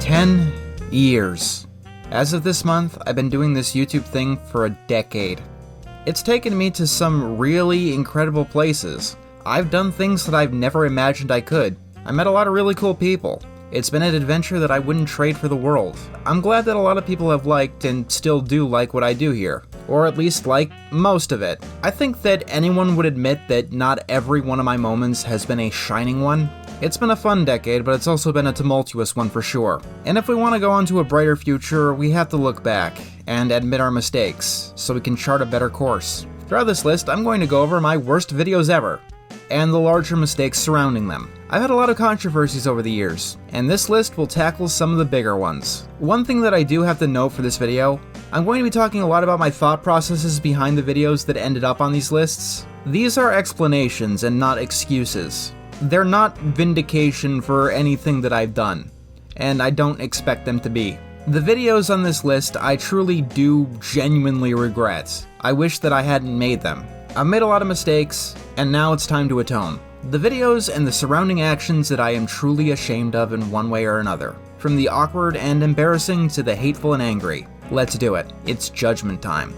10 years. As of this month, I've been doing this YouTube thing for a decade. It's taken me to some really incredible places. I've done things that I've never imagined I could. I met a lot of really cool people. It's been an adventure that I wouldn't trade for the world. I'm glad that a lot of people have liked and still do like what I do here. Or at least like most of it. I think that anyone would admit that not every one of my moments has been a shining one. It's been a fun decade, but it's also been a tumultuous one for sure. And if we want to go on to a brighter future, we have to look back and admit our mistakes, so we can chart a better course. Throughout this list, I'm going to go over my worst videos ever, and the larger mistakes surrounding them. I've had a lot of controversies over the years, and this list will tackle some of the bigger ones. One thing that I do have to note for this video, I'm going to be talking a lot about my thought processes behind the videos that ended up on these lists. These are explanations and not excuses. They're not vindication for anything that I've done, and I don't expect them to be. The videos on this list I truly do genuinely regret. I wish that I hadn't made them. I've made a lot of mistakes, and now it's time to atone. The videos and the surrounding actions that I am truly ashamed of in one way or another. From the awkward and embarrassing to the hateful and angry. Let's do it. It's judgment time.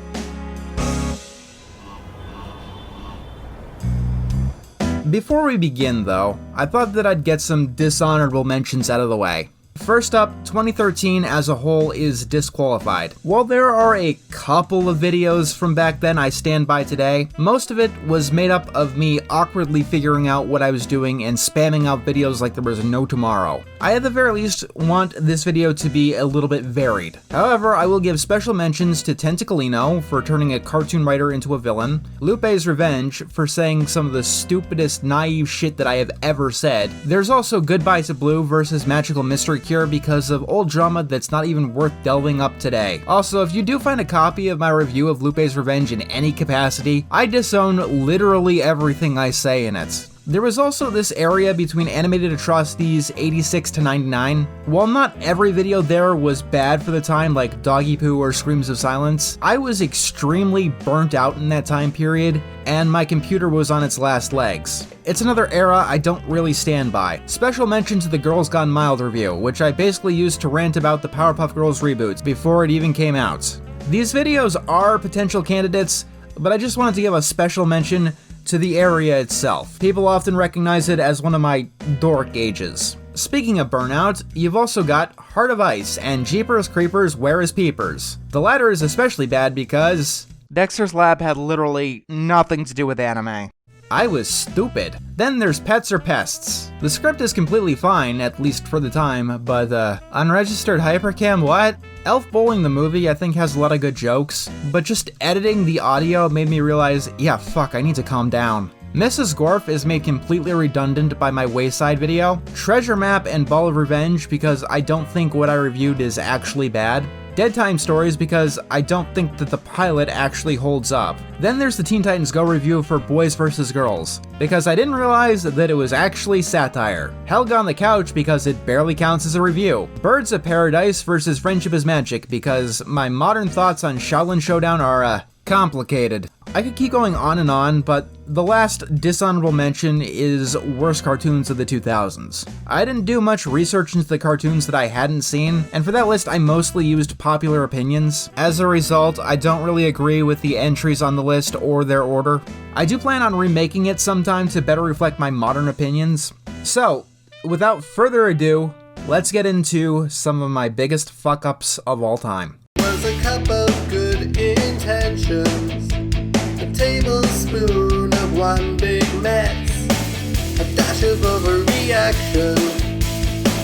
Before we begin though, I thought that I'd get some dishonorable mentions out of the way. First up, 2013 as a whole is disqualified. While there are a couple of videos from back then I stand by today, most of it was made up of me awkwardly figuring out what I was doing and spamming out videos like there was no tomorrow. I at the very least want this video to be a little bit varied. However, I will give special mentions to Tentaclino for turning a cartoon writer into a villain, Lupes Revenge for saying some of the stupidest naive shit that I have ever said. There's also Goodbye to Blue versus Magical Mystery Cure because of old drama that's not even worth delving up today. Also, if you do find a copy of my review of Lupes Revenge in any capacity, I disown literally everything I say in it. There was also this area between animated atrocities 86 to 99. While not every video there was bad for the time, like Doggy Poo or Screams of Silence, I was extremely burnt out in that time period, and my computer was on its last legs. It's another era I don't really stand by. Special mention to the Girls Gone Mild review, which I basically used to rant about the Powerpuff Girls reboot before it even came out. These videos are potential candidates, but I just wanted to give a special mention to the area itself. People often recognize it as one of my dork ages. Speaking of burnout, you've also got Heart of Ice and Jeepers Creepers Where is Peepers. The latter is especially bad because Dexter's Lab had literally nothing to do with anime. I was stupid. Then there's Pets or Pests. The script is completely fine, at least for the time, but unregistered hypercam what? Elf Bowling the movie I think has a lot of good jokes, but just editing the audio made me realize, yeah fuck, I need to calm down. Mrs. Gorf is made completely redundant by my Wayside video. Treasure Map and Ball of Revenge because I don't think what I reviewed is actually bad. Dead Time Stories because I don't think that the pilot actually holds up. Then there's the Teen Titans Go review for Boys vs. Girls, because I didn't realize that it was actually satire. Helga on the Couch because it barely counts as a review. Birds of Paradise versus Friendship is Magic because my modern thoughts on Shaolin Showdown are, complicated. I could keep going on, but the last dishonorable mention is Worst Cartoons of the 2000s. I didn't do much research into the cartoons that I hadn't seen, and for that list I mostly used popular opinions. As a result, I don't really agree with the entries on the list or their order. I do plan on remaking it sometime to better reflect my modern opinions. So, without further ado, let's get into some of my biggest fuck-ups of all time. Was a cup of good intentions, a tablespoon of one big mess, a dash of overreaction,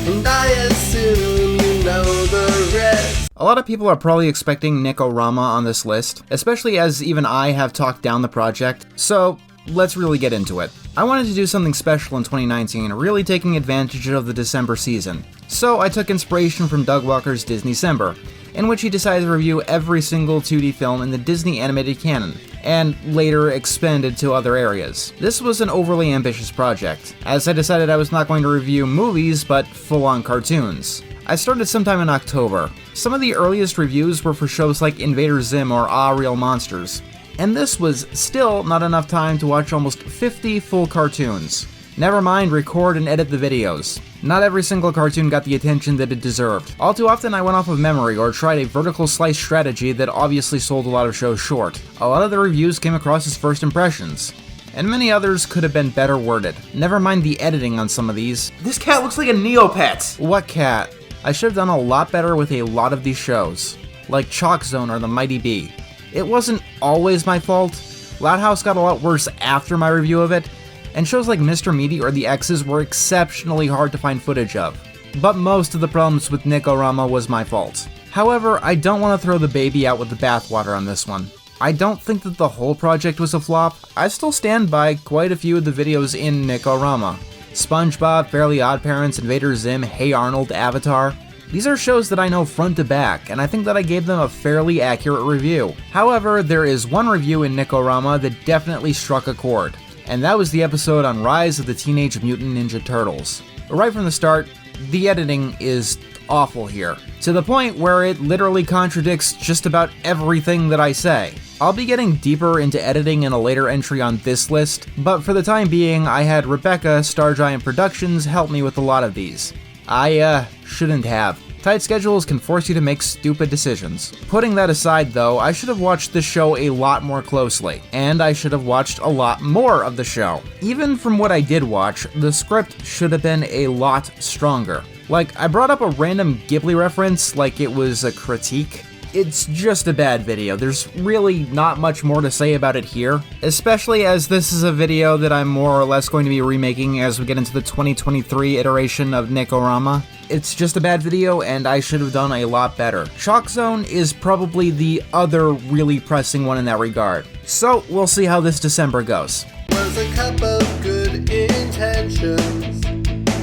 and I assume you know the rest. A lot of people are probably expecting Nickelrama on this list, especially as even I have talked down the project, so let's really get into it. I wanted to do something special in 2019, really taking advantage of the December season. So I took inspiration from Doug Walker's Disneycember, in which he decided to review every single 2D film in the Disney animated canon, and later expanded to other areas. This was an overly ambitious project, as I decided I was not going to review movies, but full-on cartoons. I started sometime in October. Some of the earliest reviews were for shows like Invader Zim or Ah Real Monsters, and this was still not enough time to watch almost 50 full cartoons. Never mind record and edit the videos. Not every single cartoon got the attention that it deserved. All too often I went off of memory or tried a vertical slice strategy that obviously sold a lot of shows short. A lot of the reviews came across as first impressions, and many others could have been better worded. Never mind the editing on some of these. This cat looks like a Neopet! What cat? I should have done a lot better with a lot of these shows, like Chalk Zone or The Mighty Bee. It wasn't always my fault. Loud House got a lot worse after my review of it, and shows like Mr. Meaty or The X's were exceptionally hard to find footage of. But most of the problems with Nickelrama was my fault. However, I don't want to throw the baby out with the bathwater on this one. I don't think that the whole project was a flop. I still stand by quite a few of the videos in Nickelrama. SpongeBob, Fairly OddParents, Invader Zim, Hey Arnold, Avatar. These are shows that I know front to back, and I think that I gave them a fairly accurate review. However, there is one review in Nickelrama that definitely struck a chord, and that was the episode on Rise of the Teenage Mutant Ninja Turtles. Right from the start, the editing is awful here, to the point where it literally contradicts just about everything that I say. I'll be getting deeper into editing in a later entry on this list, but for the time being, I had Rebecca, Star Giant Productions, help me with a lot of these. I shouldn't have. Tight schedules can force you to make stupid decisions. Putting that aside though, I should have watched this show a lot more closely, and I should have watched a lot more of the show. Even from what I did watch, the script should have been a lot stronger. Like, I brought up a random Ghibli reference like it was a critique. It's just a bad video. There's really not much more to say about it here, especially as this is a video that I'm more or less going to be remaking as we get into the 2023 iteration of Nickelrama. It's just a bad video, and I should have done a lot better. Chalk Zone is probably the other really pressing one in that regard. So, we'll see how this December goes. Was a cup of good intentions,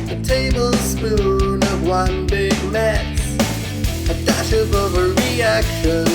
a tablespoon of one big mess, a dash of overreaction,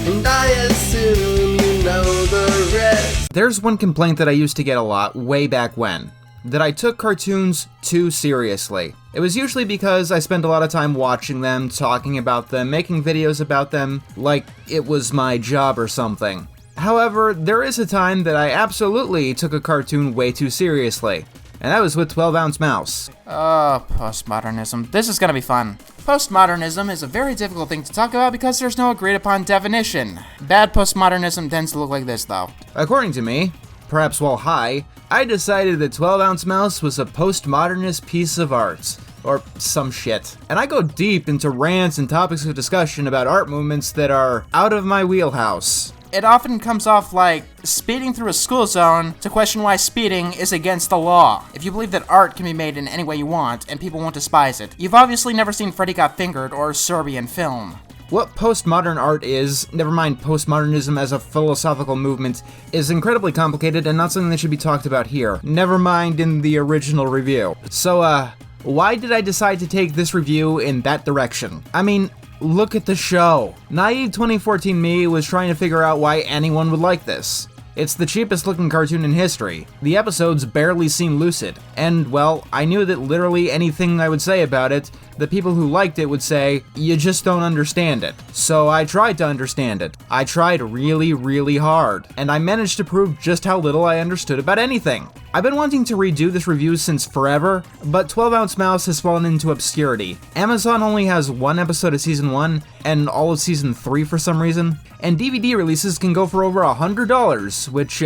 and I assume you know the rest. There's one complaint that I used to get a lot way back when, that I took cartoons too seriously. It was usually because I spent a lot of time watching them, talking about them, making videos about them, like it was my job or something. However, there is a time that I absolutely took a cartoon way too seriously, and that was with 12 Ounce Mouse. Postmodernism. This is gonna be fun. Postmodernism is a very difficult thing to talk about because there's no agreed upon definition. Bad postmodernism tends to look like this, though. According to me, perhaps while high, I decided that 12 Ounce Mouse was a postmodernist piece of art. Or some shit. And I go deep into rants and topics of discussion about art movements that are out of my wheelhouse. It often comes off like speeding through a school zone to question why speeding is against the law. If you believe that art can be made in any way you want and people won't despise it, you've obviously never seen Freddy Got Fingered or Serbian Film. What postmodern art is, never mind postmodernism as a philosophical movement, is incredibly complicated and not something that should be talked about here. Never mind in the original review. So, why did I decide to take this review in that direction? I mean, look at the show. Naive 2014 me was trying to figure out why anyone would like this. It's the cheapest looking cartoon in history. The episodes barely seem lucid. And, well, I knew that literally anything I would say about it, the people who liked it would say, you just don't understand it. So I tried to understand it. I tried really, really hard. And I managed to prove just how little I understood about anything. I've been wanting to redo this review since forever, but 12 Ounce Mouse has fallen into obscurity. Amazon only has one episode of Season 1, and all of Season 3 for some reason, and DVD releases can go for over $100, which,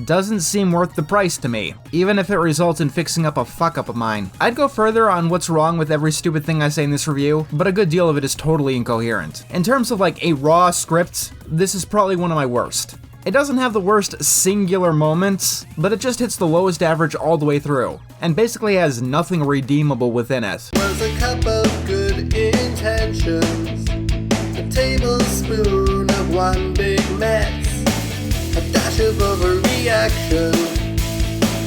doesn't seem worth the price to me, even if it results in fixing up a fuck-up of mine. I'd go further on what's wrong with every stupid thing I say in this review, but a good deal of it is totally incoherent. In terms of like a raw script, this is probably one of my worst. It doesn't have the worst singular moments, but it just hits the lowest average all the way through, and basically has nothing redeemable within it. Was a cup of good intentions, a tablespoon of one big mess, a dash of overreaction,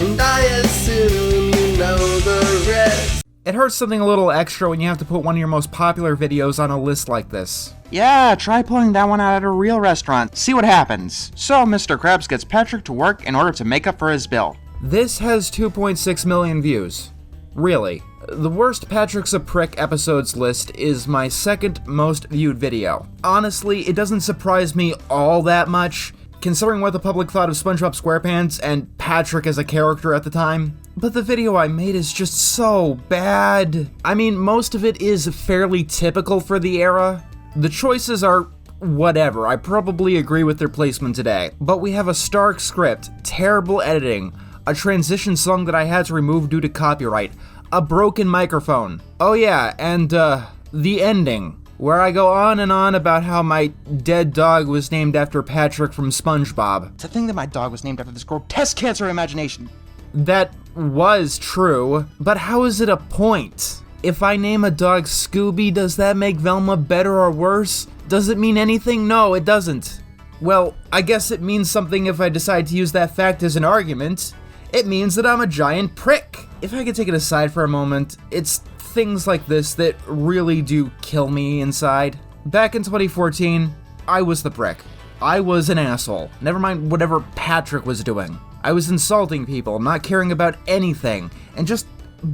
and I assume you know the rest. It hurts something a little extra when you have to put one of your most popular videos on a list like this. Yeah, try pulling that one out at a real restaurant. See what happens. So Mr. Krabs gets Patrick to work in order to make up for his bill. This has 2.6 million views. Really. The worst Patrick's a Prick episodes list is my second most viewed video. Honestly, it doesn't surprise me all that much, considering what the public thought of SpongeBob SquarePants and Patrick as a character at the time. but the video I made is just so bad. I mean, most of it is fairly typical for the era. The choices are whatever, I probably agree with their placement today. But we have a stark script, terrible editing, a transition song that I had to remove due to copyright, a broken microphone. Oh yeah, and the ending, where I go on and on about how my dead dog was named after Patrick from SpongeBob. It's a thing that my dog was named after this grotesque cancer imagination. That was true, but how is it a point? If I name a dog Scooby, does that make Velma better or worse? Does it mean anything? No, it doesn't. Well, I guess it means something if I decide to use that fact as an argument. It means that I'm a giant prick. If I could take it aside for a moment, it's things like this that really do kill me inside. Back in 2014, I was the prick. I was an asshole. Never mind whatever Patrick was doing. I was insulting people, not caring about anything, and just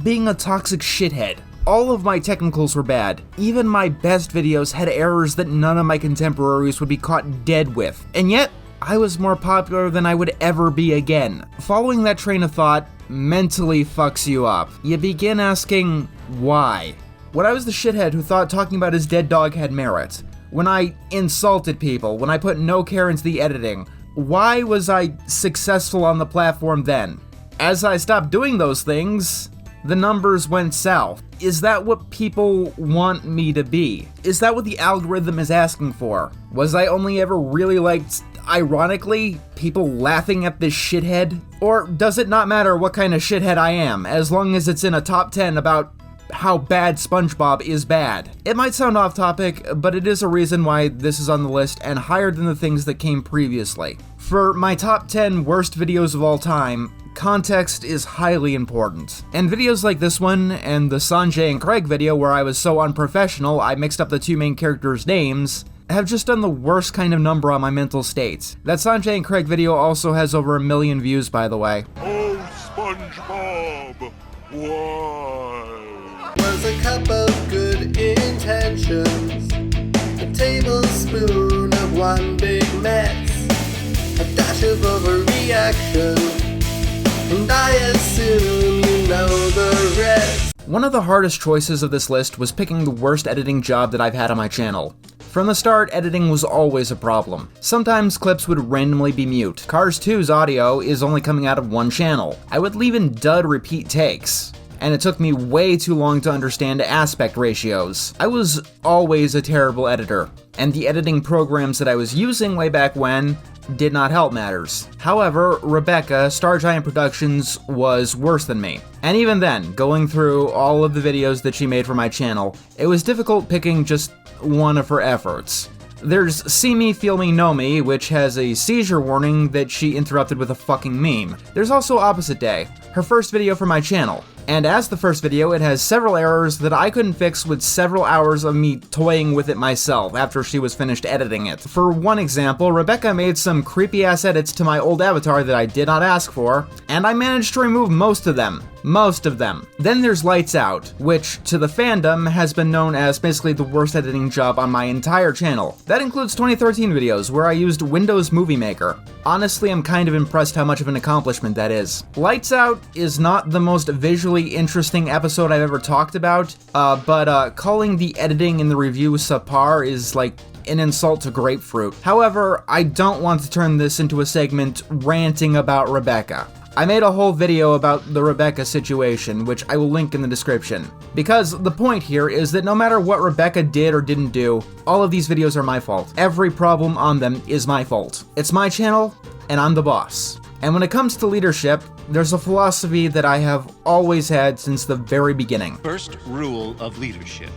being a toxic shithead. All of my technicals were bad. Even my best videos had errors that none of my contemporaries would be caught dead with. And yet, I was more popular than I would ever be again. Following that train of thought mentally fucks you up. You begin asking, why? When I was the shithead who thought talking about his dead dog had merit, when I insulted people, when I put no care into the editing, why was I successful on the platform then? As I stopped doing those things, the numbers went south. Is that what people want me to be? Is that what the algorithm is asking for? Was I only ever really liked, ironically, people laughing at this shithead? Or does it not matter what kind of shithead I am, as long as it's in a top 10 about how bad SpongeBob is bad? It might sound off topic, but it is a reason why this is on the list and higher than the things that came previously. For my top 10 worst videos of all time, context is highly important. And videos like this one, and the Sanjay and Craig video where I was so unprofessional I mixed up the two main characters' names, have just done the worst kind of number on my mental state. That Sanjay and Craig video also has over 1 million views, by the way. Oh, SpongeBob, why? Was a cup of good intentions, a tablespoon of one big mess, a dash of overreaction, and I assume you know the rest. One of the hardest choices of this list was picking the worst editing job that I've had on my channel. From the start, editing was always a problem. Sometimes clips would randomly be mute. Cars 2's audio is only coming out of one channel. I would leave in dud repeat takes, and it took me way too long to understand aspect ratios. I was always a terrible editor, and the editing programs that I was using way back when did not help matters. However, Rebecca, Star Giant Productions, was worse than me. And even then, going through all of the videos that she made for my channel, it was difficult picking just one of her efforts. There's See Me, Feel Me, Know Me, which has a seizure warning that she interrupted with a fucking meme. There's also Opposite Day, her first video for my channel. And as the first video, it has several errors that I couldn't fix with several hours of me toying with it myself after she was finished editing it. For one example, Rebecca made some creepy ass edits to my old avatar that I did not ask for, and I managed to remove most of them. Most of them. Then there's Lights Out, which to the fandom has been known as basically the worst editing job on my entire channel. That includes 2013 videos where I used Windows Movie Maker. Honestly, I'm kind of impressed how much of an accomplishment that is. Lights Out is not the most visually interesting episode I've ever talked about, but calling the editing in the review subpar is like an insult to grapefruit. However, I don't want to turn this into a segment ranting about Rebecca. I made a whole video about the Rebecca situation, which I will link in the description. Because the point here is that no matter what Rebecca did or didn't do, all of these videos are my fault. Every problem on them is my fault. It's my channel, and I'm the boss. And when it comes to leadership, there's a philosophy that I have always had since the very beginning. First rule of leadership: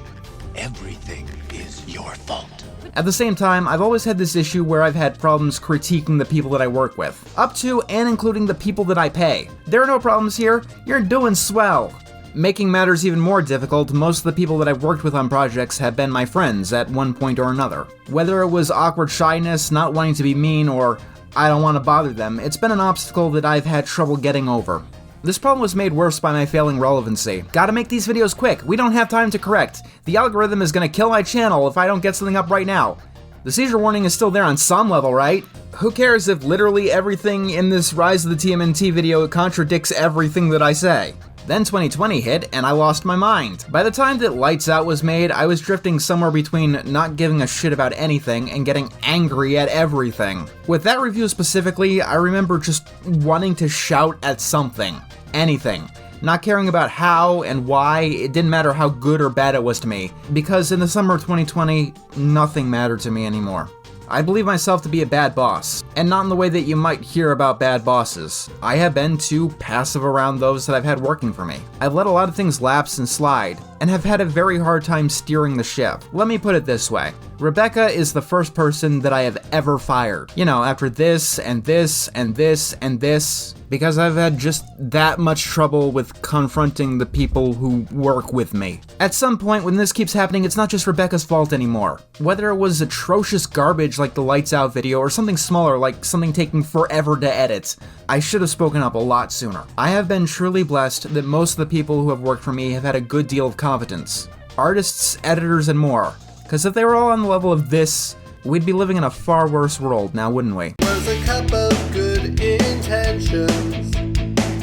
everything is your fault. At the same time, I've always had this issue where I've had problems critiquing the people that I work with, up to and including the people that I pay. There are no problems here, you're doing swell. Making matters even more difficult, most of the people that I've worked with on projects have been my friends at one point or another. Whether it was awkward shyness, not wanting to be mean, or I don't want to bother them, it's been an obstacle that I've had trouble getting over. This problem was made worse by my failing relevancy. Gotta make these videos quick, we don't have time to correct. The algorithm is gonna kill my channel if I don't get something up right now. The seizure warning is still there on some level, right? Who cares if literally everything in this Rise of the TMNT video contradicts everything that I say? Then 2020 hit, and I lost my mind. By the time that Lights Out was made, I was drifting somewhere between not giving a shit about anything and getting angry at everything. With that review specifically, I remember just wanting to shout at something. Anything. Not caring about how and why, it didn't matter how good or bad it was to me. Because in the summer of 2020, nothing mattered to me anymore. I believe myself to be a bad boss, and not in the way that you might hear about bad bosses. I have been too passive around those that I've had working for me. I've let a lot of things lapse and slide, and have had a very hard time steering the ship. Let me put it this way. Rebecca is the first person that I have ever fired. You know, after this, and this, and this, and this, because I've had just that much trouble with confronting the people who work with me. At some point when this keeps happening, it's not just Rebecca's fault anymore. Whether it was atrocious garbage like the Lights Out video or something smaller like something taking forever to edit, I should have spoken up a lot sooner. I have been truly blessed that most of the people who have worked for me have had a good deal of competence. Artists, editors, and more. Because if they were all on the level of this, we'd be living in a far worse world now, wouldn't we? Was a cup of good intentions,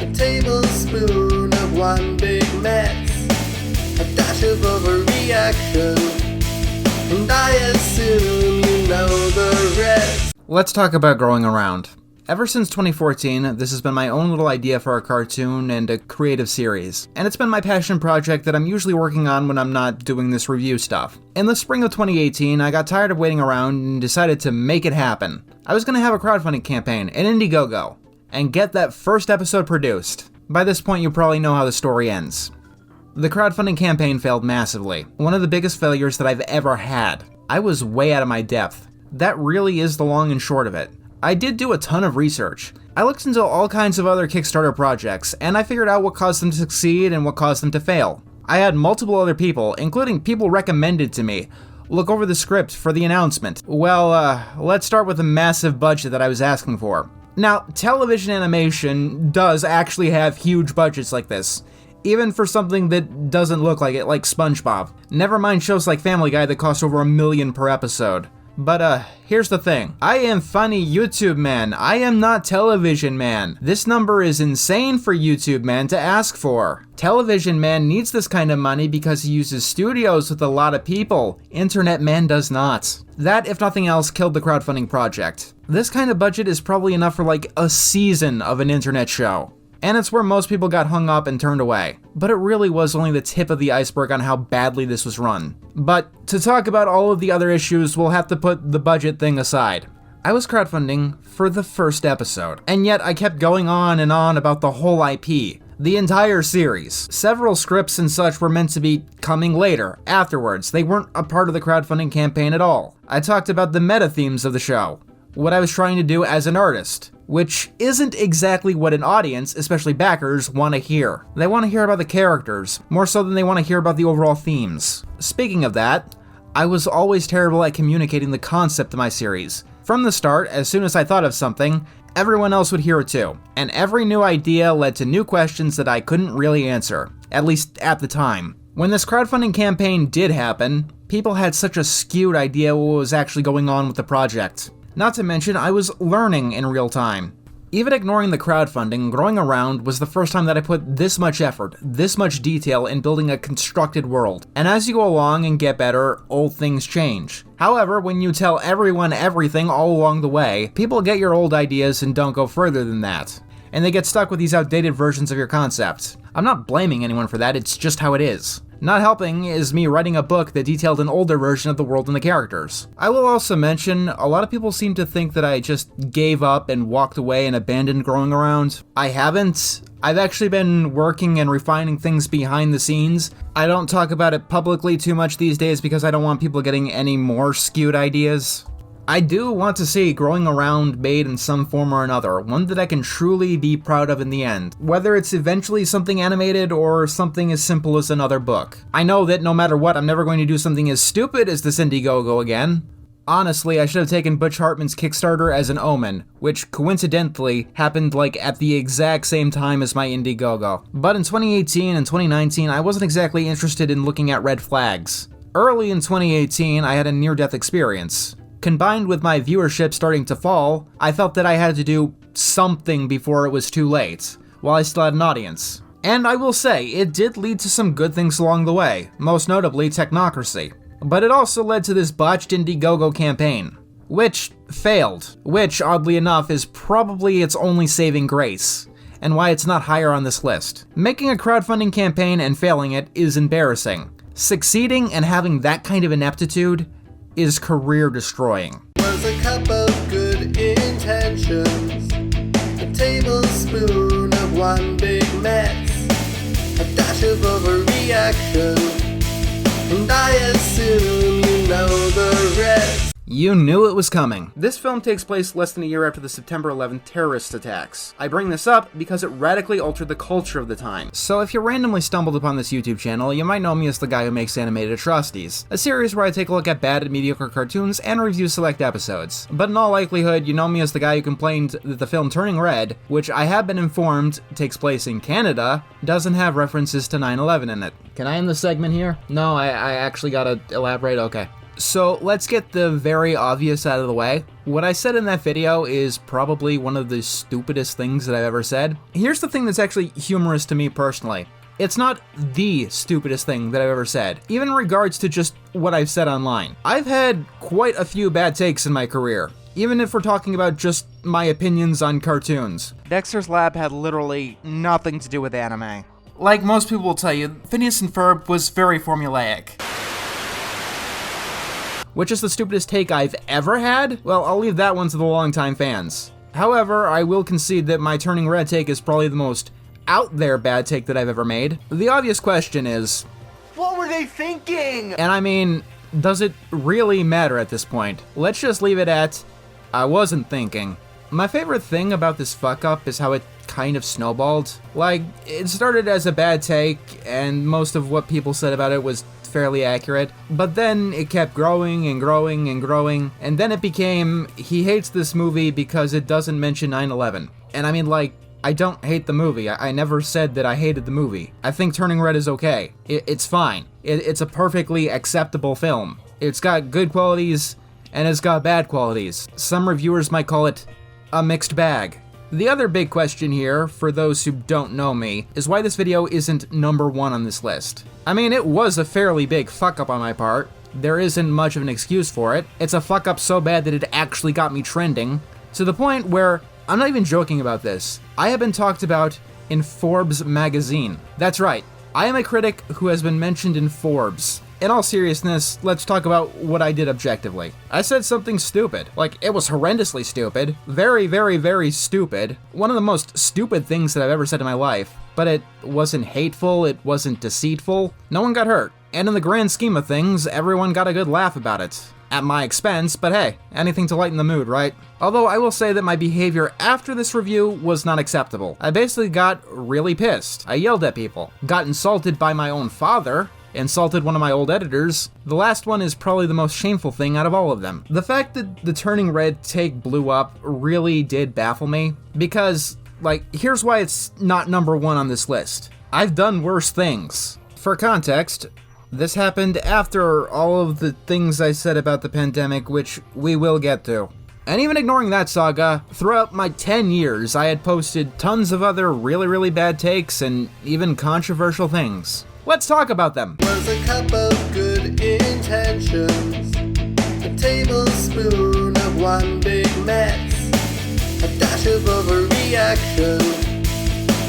a tablespoon of one big mess, a dash of overreaction, and I assume you know the rest. Let's talk about growing around. Ever since 2014, this has been my own little idea for a cartoon and a creative series, and it's been my passion project that I'm usually working on when I'm not doing this review stuff. In the spring of 2018, I got tired of waiting around and decided to make it happen. I was going to have a crowdfunding campaign, an Indiegogo, and get that first episode produced. By this point, you probably know how the story ends. The crowdfunding campaign failed massively, one of the biggest failures that I've ever had. I was way out of my depth. That really is the long and short of it. I did do a ton of research. I looked into all kinds of other Kickstarter projects, and I figured out what caused them to succeed and what caused them to fail. I had multiple other people, including people recommended to me, look over the script for the announcement. Well, let's start with the massive budget that I was asking for. Now, television animation does actually have huge budgets like this, even for something that doesn't look like it, like SpongeBob. Never mind shows like Family Guy that cost over $1 million per episode. But here's the thing. I am funny YouTube man. I am not television man. This number is insane for YouTube man to ask for. Television man needs this kind of money because he uses studios with a lot of people. Internet man does not. That, if nothing else, killed the crowdfunding project. This kind of budget is probably enough for like a season of an internet show. And it's where most people got hung up and turned away. But it really was only the tip of the iceberg on how badly this was run. But to talk about all of the other issues, we'll have to put the budget thing aside. I was crowdfunding for the first episode, and yet I kept going on and on about the whole IP, the entire series. Several scripts and such were meant to be coming later, afterwards. They weren't a part of the crowdfunding campaign at all. I talked about the meta themes of the show, what I was trying to do as an artist, which isn't exactly what an audience, especially backers, want to hear. They want to hear about the characters, more so than they want to hear about the overall themes. Speaking of that, I was always terrible at communicating the concept of my series. From the start, as soon as I thought of something, everyone else would hear it too, and every new idea led to new questions that I couldn't really answer, at least at the time. When this crowdfunding campaign did happen, people had such a skewed idea what was actually going on with the project. Not to mention, I was learning in real time. Even ignoring the crowdfunding, Growing Around was the first time that I put this much effort, this much detail in building a constructed world. And as you go along and get better, old things change. However, when you tell everyone everything all along the way, people get your old ideas and don't go further than that. And they get stuck with these outdated versions of your concept. I'm not blaming anyone for that, it's just how it is. Not helping is me writing a book that detailed an older version of the world and the characters. I will also mention, a lot of people seem to think that I just gave up and walked away and abandoned Growing Around. I haven't. I've actually been working and refining things behind the scenes. I don't talk about it publicly too much these days because I don't want people getting any more skewed ideas. I do want to see Growing Around made in some form or another, one that I can truly be proud of in the end, whether it's eventually something animated or something as simple as another book. I know that no matter what, I'm never going to do something as stupid as this Indiegogo again. Honestly, I should have taken Butch Hartman's Kickstarter as an omen, which coincidentally happened like at the exact same time as my Indiegogo. But in 2018 and 2019, I wasn't exactly interested in looking at red flags. Early in 2018, I had a near-death experience. Combined with my viewership starting to fall, I felt that I had to do something before it was too late, while I still had an audience. And I will say, it did lead to some good things along the way, most notably technocracy. But it also led to this botched Indiegogo campaign, which failed, which, oddly enough, is probably its only saving grace, and why it's not higher on this list. Making a crowdfunding campaign and failing it is embarrassing. Succeeding and having that kind of ineptitude is career destroying. Was a cup of good intentions, a tablespoon of one big mess, a dash of overreaction, and I assume you know the rest. You knew it was coming. This film takes place less than a year after the September 11th terrorist attacks. I bring this up because it radically altered the culture of the time. So if you randomly stumbled upon this YouTube channel, you might know me as the guy who makes Animated Atrocities, a series where I take a look at bad and mediocre cartoons and review select episodes. But in all likelihood, you know me as the guy who complained that the film Turning Red, which I have been informed takes place in Canada, doesn't have references to 9/11 in it. Can I end the segment here? No, I actually gotta elaborate? Okay. So let's get the very obvious out of the way. What I said in that video is probably one of the stupidest things that I've ever said. Here's the thing that's actually humorous to me personally. It's not the stupidest thing that I've ever said, even in regards to just what I've said online. I've had quite a few bad takes in my career, even if we're talking about just my opinions on cartoons. Dexter's Lab had literally nothing to do with anime. Like most people will tell you, Phineas and Ferb was very formulaic. Which is the stupidest take I've ever had? Well, I'll leave that one to the longtime fans. However, I will concede that my Turning Red take is probably the most out there bad take that I've ever made. The obvious question is, what were they thinking? and I mean, does it really matter at this point? Let's just leave it at, I wasn't thinking. My favorite thing about this fuck up is how it kind of snowballed. Like, it started as a bad take, and most of what people said about it was fairly accurate, but then it kept growing and growing and growing, and then it became, he hates this movie because it doesn't mention 9/11. And I mean, like, I don't hate the movie. I never said that I hated the movie. I think Turning Red is okay. It's fine. It's a perfectly acceptable film. It's got good qualities, and it's got bad qualities. Some reviewers might call it a mixed bag. The other big question here, for those who don't know me, is why this video isn't number 1 on this list. I mean, it was a fairly big fuck up on my part. There isn't much of an excuse for it. It's a fuck up so bad that it actually got me trending, to the point where, I'm not even joking about this, I have been talked about in Forbes magazine. That's right, I am a critic who has been mentioned in Forbes. In all seriousness, let's talk about what I did objectively. I said something stupid. Like, it was horrendously stupid. Very, very, very stupid. One of the most stupid things that I've ever said in my life. But it wasn't hateful, it wasn't deceitful. No one got hurt. And in the grand scheme of things, everyone got a good laugh about it. At my expense, but hey, anything to lighten the mood, right? Although I will say that my behavior after this review was not acceptable. I basically got really pissed. I yelled at people. Got insulted by my own father. Insulted one of my old editors. The last one is probably the most shameful thing out of all of them. The fact that the Turning Red take blew up really did baffle me, because, like, here's why it's not number 1 on this list. I've done worse things. For context, this happened after all of the things I said about the pandemic, which we will get to. And even ignoring that saga, throughout my 10 years, I had posted tons of other really, really bad takes and even controversial things. Let's talk about them. Was a cup of good intentions, a tablespoon of one big mess, a dash of overreaction,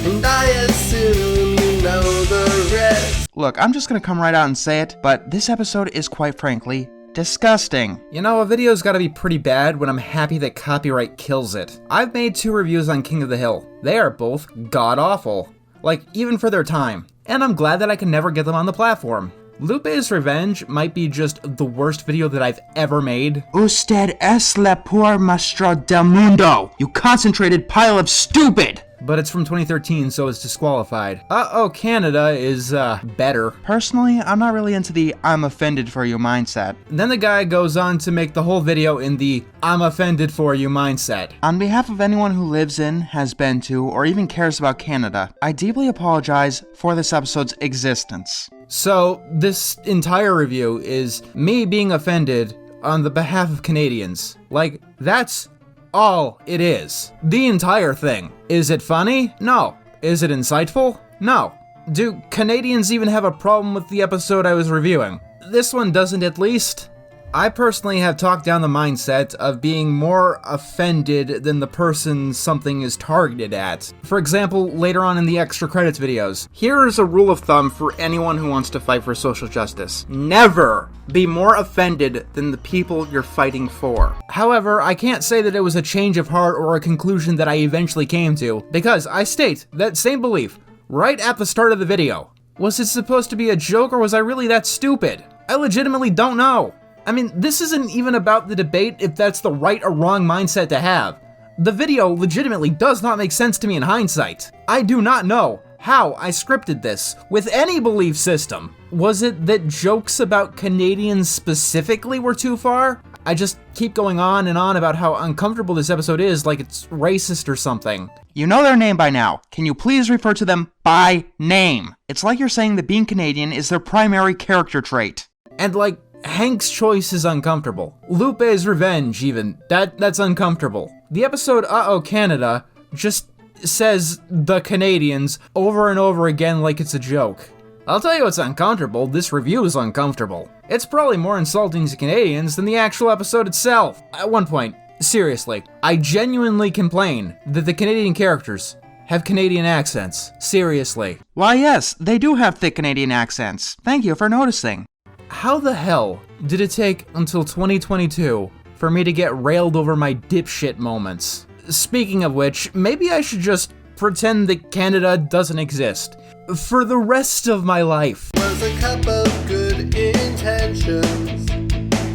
and I assume you know the rest. Look, I'm just gonna come right out and say it, but this episode is quite frankly disgusting. You know, a video's gotta be pretty bad when I'm happy that copyright kills it. I've made 2 reviews on King of the Hill. They are both god-awful. Like, even for their time. And I'm glad that I can never get them on the platform. Lupes Revenge might be just the worst video that I've ever made. Usted es la peor maestra del mundo, you concentrated pile of stupid! But it's from 2013, so it's disqualified. Uh-oh, Canada is, better. Personally, I'm not really into the I'm offended for you mindset. Then the guy goes on to make the whole video in the I'm offended for you mindset. On behalf of anyone who lives in, has been to, or even cares about Canada, I deeply apologize for this episode's existence. So, this entire review is me being offended on the behalf of Canadians. Like, that's all it is. The entire thing. Is it funny? No. Is it insightful? No. Do Canadians even have a problem with the episode I was reviewing? This one doesn't, at least. I personally have talked down the mindset of being more offended than the person something is targeted at. For example, later on in the extra credits videos, here is a rule of thumb for anyone who wants to fight for social justice. Never be more offended than the people you're fighting for. However, I can't say that it was a change of heart or a conclusion that I eventually came to, because I state that same belief right at the start of the video. Was it supposed to be a joke, or was I really that stupid? I legitimately don't know. I mean, this isn't even about the debate if that's the right or wrong mindset to have. The video legitimately does not make sense to me in hindsight. I do not know how I scripted this with any belief system. Was it that jokes about Canadians specifically were too far? I just keep going on and on about how uncomfortable this episode is, like it's racist or something. You know their name by now. Can you please refer to them by name? It's like you're saying that being Canadian is their primary character trait. And like, Hank's choice is uncomfortable. Lupes Revenge, even. That's uncomfortable. The episode Uh-Oh Canada just says the Canadians over and over again like it's a joke. I'll tell you what's uncomfortable, this review is uncomfortable. It's probably more insulting to Canadians than the actual episode itself. At one point, seriously, I genuinely complain that the Canadian characters have Canadian accents. Seriously. Why yes, they do have thick Canadian accents. Thank you for noticing. How the hell did it take until 2022 for me to get railed over my dipshit moments? Speaking of which, maybe I should just pretend that Canada doesn't exist for the rest of my life. Was a cup of good intentions,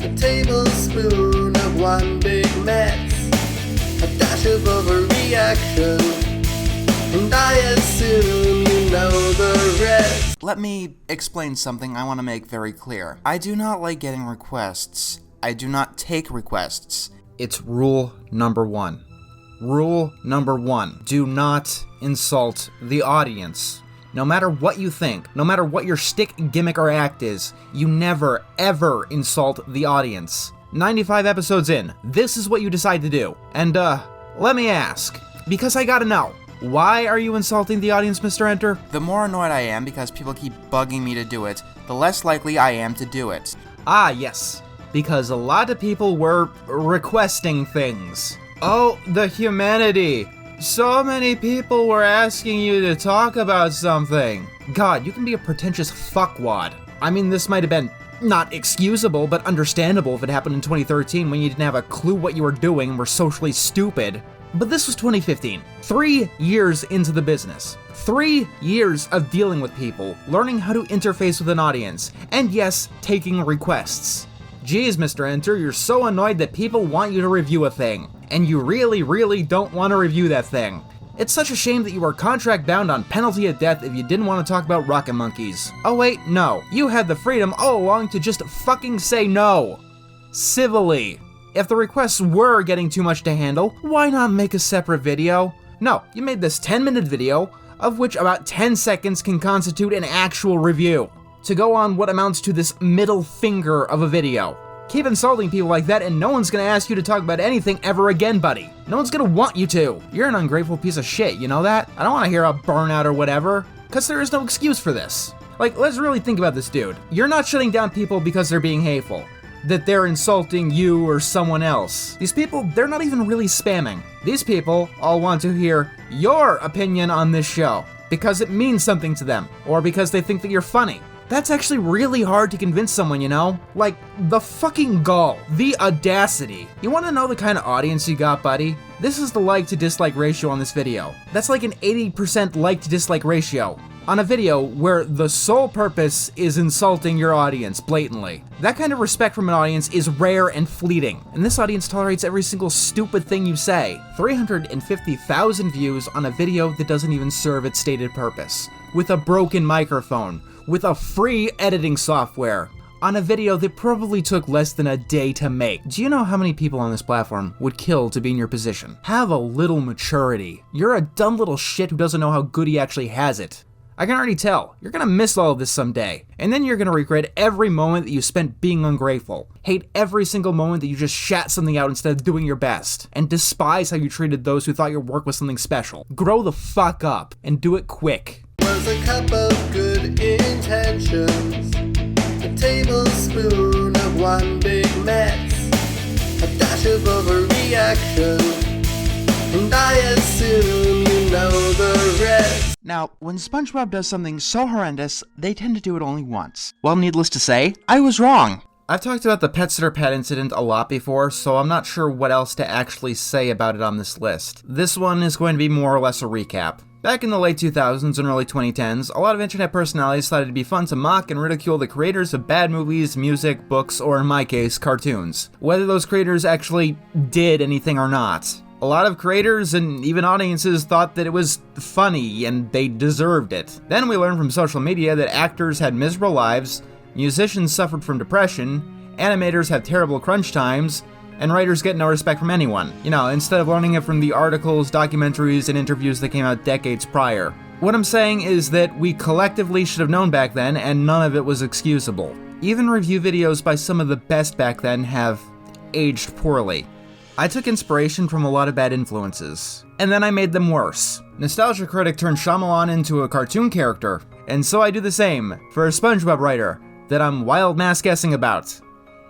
a tablespoon of one big mess, a dash of overreaction, and I assume you know the rest. Let me explain something I want to make very clear. I do not like getting requests. I do not take requests. It's rule number one. Rule number one. Do not insult the audience. No matter what you think, no matter what your shtick, gimmick, or act is, you never, ever insult the audience. 95 episodes in, this is what you decide to do. And, let me ask, because I gotta know, why are you insulting the audience, Mr. Enter? The more annoyed I am because people keep bugging me to do it, the less likely I am to do it. Ah, yes. Because a lot of people were requesting things. Oh, the humanity. So many people were asking you to talk about something. God, you can be a pretentious fuckwad. I mean, this might have been not excusable, but understandable if it happened in 2013 when you didn't have a clue what you were doing and were socially stupid. But this was 2015. 3 years into the business. 3 years of dealing with people, learning how to interface with an audience, and yes, taking requests. Geez, Mr. Enter, you're so annoyed that people want you to review a thing, and you really, really don't want to review that thing. It's such a shame that you were contract bound on penalty of death if you didn't want to talk about rocket monkeys. Oh wait, no. You had the freedom all along to just fucking say no. Civilly. If the requests were getting too much to handle, why not make a separate video? No, you made this 10-minute video, of which about 10 seconds can constitute an actual review, to go on what amounts to this middle finger of a video. Keep insulting people like that and no one's gonna ask you to talk about anything ever again, buddy. No one's gonna want you to. You're an ungrateful piece of shit, you know that? I don't wanna hear a burnout or whatever, cause there is no excuse for this. Like, let's really think about this, dude. You're not shutting down people because they're being hateful, that they're insulting you or someone else. These people, they're not even really spamming. These people all want to hear your opinion on this show because it means something to them, or because they think that you're funny. That's actually really hard to convince someone, you know? Like, the fucking gall, the audacity. You wanna know the kind of audience you got, buddy? This is the like to dislike ratio on this video. That's like an 80% like to dislike ratio on a video where the sole purpose is insulting your audience blatantly. That kind of respect from an audience is rare and fleeting, and this audience tolerates every single stupid thing you say. 350,000 views on a video that doesn't even serve its stated purpose, with a broken microphone, with a free editing software, on a video that probably took less than a day to make. Do you know how many people on this platform would kill to be in your position? Have a little maturity. You're a dumb little shit who doesn't know how good he actually has it. I can already tell. You're gonna miss all of this someday. And then you're gonna regret every moment that you spent being ungrateful. Hate every single moment that you just shat something out instead of doing your best. And despise how you treated those who thought your work was something special. Grow the fuck up and do it quick. Was a cup of good intentions, a tablespoon of one big mess, a dash of overreaction, and I assume you know the rest. Now, when SpongeBob does something so horrendous, they tend to do it only once. Well, needless to say, I was wrong. I've talked about the Pet Sitter Pat incident a lot before, so I'm not sure what else to actually say about it on this list. This one is going to be more or less a recap. Back in the late 2000s and early 2010s, a lot of internet personalities thought it'd be fun to mock and ridicule the creators of bad movies, music, books, or in my case, cartoons. Whether those creators actually did anything or not. A lot of creators and even audiences thought that it was funny and they deserved it. Then we learned from social media that actors had miserable lives, musicians suffered from depression, animators had terrible crunch times, and writers get no respect from anyone. You know, instead of learning it from the articles, documentaries, and interviews that came out decades prior. What I'm saying is that we collectively should have known back then, and none of it was excusable. Even review videos by some of the best back then have aged poorly. I took inspiration from a lot of bad influences, and then I made them worse. Nostalgia Critic turned Shyamalan into a cartoon character, and so I do the same for a SpongeBob writer that I'm wild mass guessing about.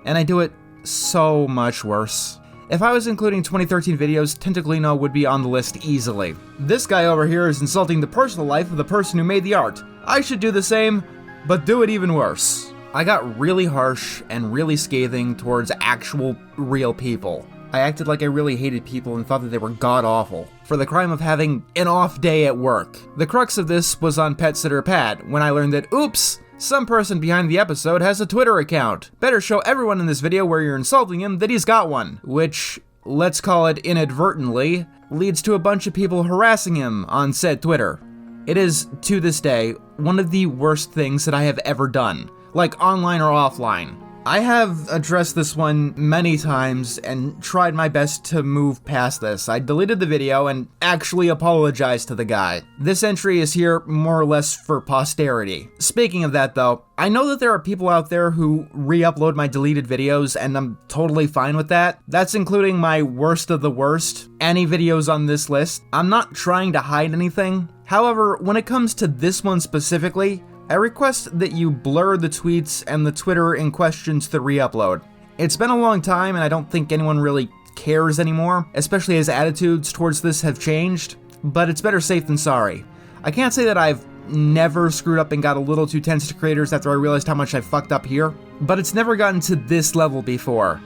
And I do it so much worse. If I was including 2013 videos, Tentaclino would be on the list easily. This guy over here is insulting the personal life of the person who made the art. I should do the same, but do it even worse. I got really harsh and really scathing towards actual, real people. I acted like I really hated people and thought that they were god-awful, for the crime of having an off day at work. The crux of this was on Pet Sitter Pat, when I learned that, oops, some person behind the episode has a Twitter account. Better show everyone in this video where you're insulting him that he's got one. Which, let's call it inadvertently, leads to a bunch of people harassing him on said Twitter. It is, to this day, one of the worst things that I have ever done, like online or offline. I have addressed this one many times and tried my best to move past this. I deleted the video and actually apologized to the guy. This entry is here more or less for posterity. Speaking of that though, I know that there are people out there who re-upload my deleted videos and I'm totally fine with that. That's including my worst of the worst, any videos on this list. I'm not trying to hide anything. However, when it comes to this one specifically, I request that you blur the tweets and the Twitter in question to the re-upload. It's been a long time and I don't think anyone really cares anymore, especially as attitudes towards this have changed, but it's better safe than sorry. I can't say that I've never screwed up and got a little too tense to creators after I realized how much I fucked up here, but it's never gotten to this level before,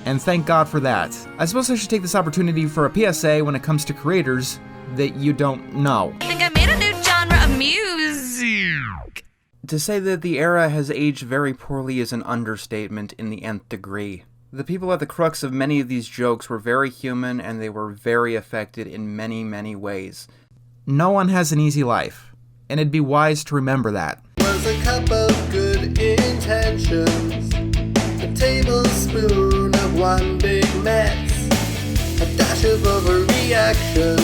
and thank God for that. I suppose I should take this opportunity for a PSA when it comes to creators that you don't know. I think I made a new genre of music. To say that the era has aged very poorly is an understatement in the nth degree. The people at the crux of many of these jokes were very human and they were very affected in many, many ways. No one has an easy life, and it'd be wise to remember that. Was a cup of good intentions, a tablespoon of one big mess, a dash of overreaction,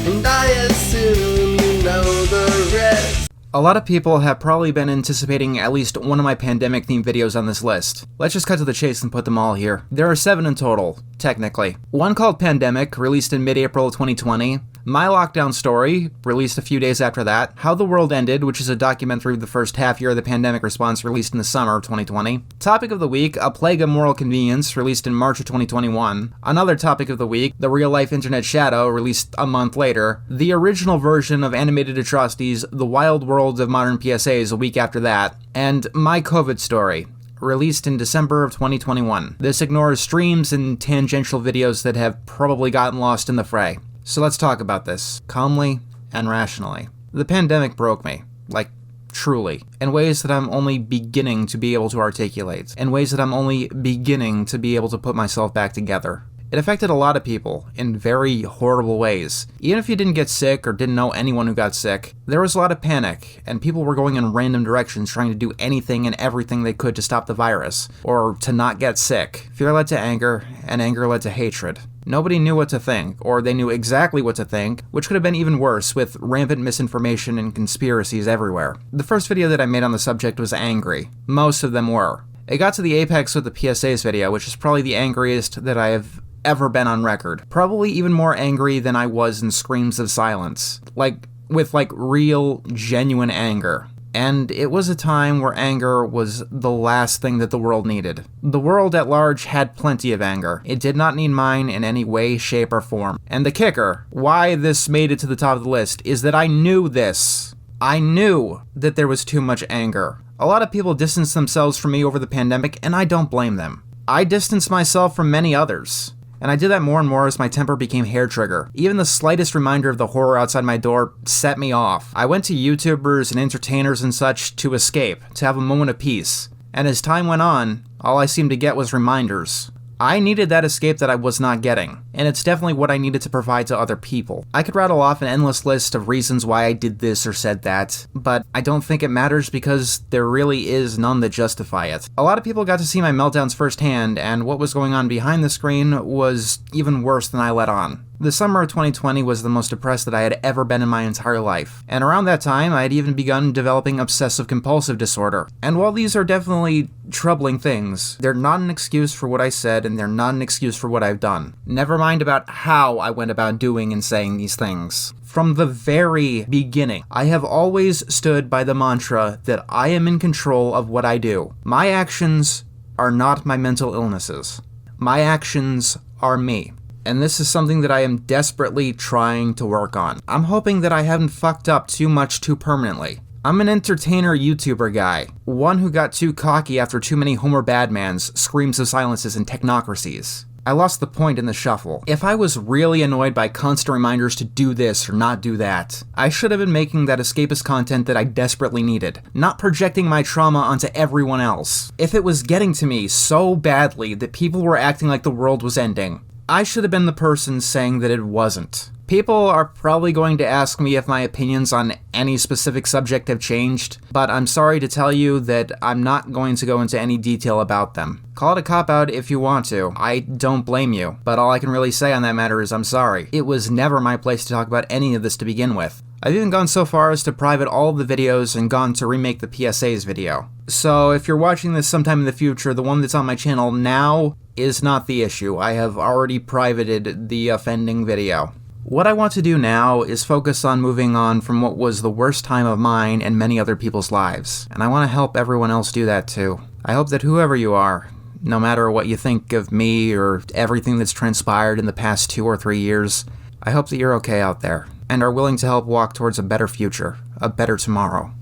and I assume you know the rest. A lot of people have probably been anticipating at least one of my pandemic-themed videos on this list. Let's just cut to the chase and put them all here. There are 7 in total, technically. One called Pandemic, released in mid-April 2020. My Lockdown Story, released a few days after that. How the World Ended, which is a documentary of the first half year of the pandemic response, released in the summer of 2020. Topic of the Week, A Plague of Moral Convenience, released in March of 2021. Another Topic of the Week, The Real Life Internet Shadow, released a month later. The original version of Animated Atrocities, The Wild World of Modern PSAs, a week after that. And My COVID Story, released in December of 2021. This ignores streams and tangential videos that have probably gotten lost in the fray. So let's talk about this, calmly and rationally. The pandemic broke me, like, truly, in ways that I'm only beginning to be able to articulate, in ways that I'm only beginning to be able to put myself back together. It affected a lot of people in very horrible ways. Even if you didn't get sick or didn't know anyone who got sick, there was a lot of panic, and people were going in random directions trying to do anything and everything they could to stop the virus, or to not get sick. Fear led to anger, and anger led to hatred. Nobody knew what to think, or they knew exactly what to think, which could have been even worse with rampant misinformation and conspiracies everywhere. The first video that I made on the subject was angry. Most of them were. It got to the apex with the PSAs video, which is probably the angriest that I have ever been on record. Probably even more angry than I was in Screams of Silence. With real, genuine anger. And it was a time where anger was the last thing that the world needed. The world at large had plenty of anger. It did not need mine in any way, shape, or form. And the kicker, why this made it to the top of the list, is that I knew this. I knew that there was too much anger. A lot of people distanced themselves from me over the pandemic, and I don't blame them. I distanced myself from many others. And I did that more and more as my temper became hair trigger. Even the slightest reminder of the horror outside my door set me off. I went to YouTubers and entertainers and such to escape, to have a moment of peace. And as time went on, all I seemed to get was reminders. I needed that escape that I was not getting, and it's definitely what I needed to provide to other people. I could rattle off an endless list of reasons why I did this or said that, but I don't think it matters because there really is none that justify it. A lot of people got to see my meltdowns firsthand, and what was going on behind the screen was even worse than I let on. The summer of 2020 was the most depressed that I had ever been in my entire life, and around that time I had even begun developing obsessive-compulsive disorder. And while these are definitely troubling things, they're not an excuse for what I said, and they're not an excuse for what I've done. Never mind about how I went about doing and saying these things. From the very beginning, I have always stood by the mantra that I am in control of what I do. My actions are not my mental illnesses. My actions are me. And this is something that I am desperately trying to work on. I'm hoping that I haven't fucked up too much too permanently. I'm an entertainer YouTuber guy, one who got too cocky after too many Homer Badmans, Screams of Silences, and Technocracies. I lost the point in the shuffle. If I was really annoyed by constant reminders to do this or not do that, I should have been making that escapist content that I desperately needed, not projecting my trauma onto everyone else. If it was getting to me so badly that people were acting like the world was ending, I should have been the person saying that it wasn't. People are probably going to ask me if my opinions on any specific subject have changed, but I'm sorry to tell you that I'm not going to go into any detail about them. Call it a cop-out if you want to. I don't blame you, but all I can really say on that matter is I'm sorry. It was never my place to talk about any of this to begin with. I've even gone so far as to private all of the videos and gone to remake the PSAs video. So if you're watching this sometime in the future, the one that's on my channel now is not the issue. I have already privated the offending video. What I want to do now is focus on moving on from what was the worst time of mine and many other people's lives, and I want to help everyone else do that too. I hope that whoever you are, no matter what you think of me or everything that's transpired in the past 2 or 3 years, I hope that you're okay out there, and are willing to help walk towards a better future, a better tomorrow.